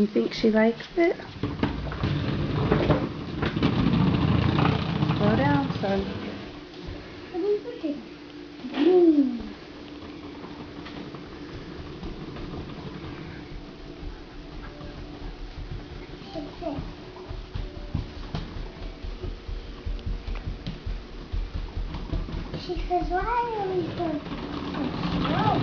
Do you think she likes it? Slow down, son. She says, why are we so slow?